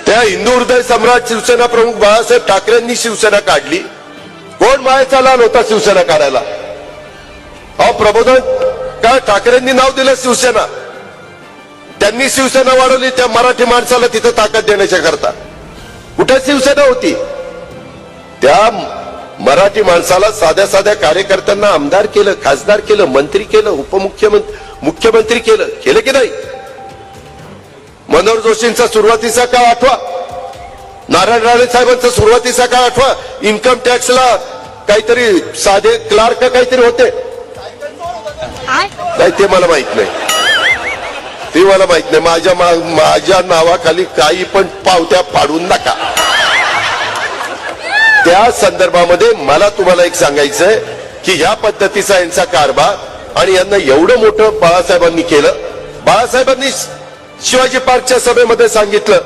त्या हिंदू हृदय सम्राट शिवसेना प्रमुख बाळासाहेब ठाकरेंनी शिवसेना काढली. कोण मायेचा लाल होता शिवसेना काढायला? अहो प्रबोधन काय ठाकरेंनी नाव दिलं शिवसेना. त्यांनी शिवसेना वाढवली त्या मराठी माणसाला तिथं ताकद देण्याच्या करता. कुठे शिवसेना होती? त्या मराठी माणसाला साध्या साध्या कार्यकर्त्यांना आमदार केलं, खासदार केलं, मंत्री केलं, मुख्यमंत्री केलं की नाही? मनोहर जोशींचा सुरुवातीचा काळ आठवा, नारायण राणे साहेबांचा सुरुवातीचा काळ आठवा. इन्कम टॅक्सला काहीतरी साधे क्लार्क काहीतरी होते, नाही ते मला माहित नाही, ते मला माहित नाही. माझ्या नावाखाली काही पण पावत्या पाडून नका. त्या संदर्भामध्ये मला तुम्हाला एक सांगायचंय की ह्या पद्धतीचा यांचा कारभार आणि यांना एवढं मोठं बाळासाहेबांनी केलं. बाळासाहेबांनी शिवाजी पार्कच्या सभेमध्ये सांगितलं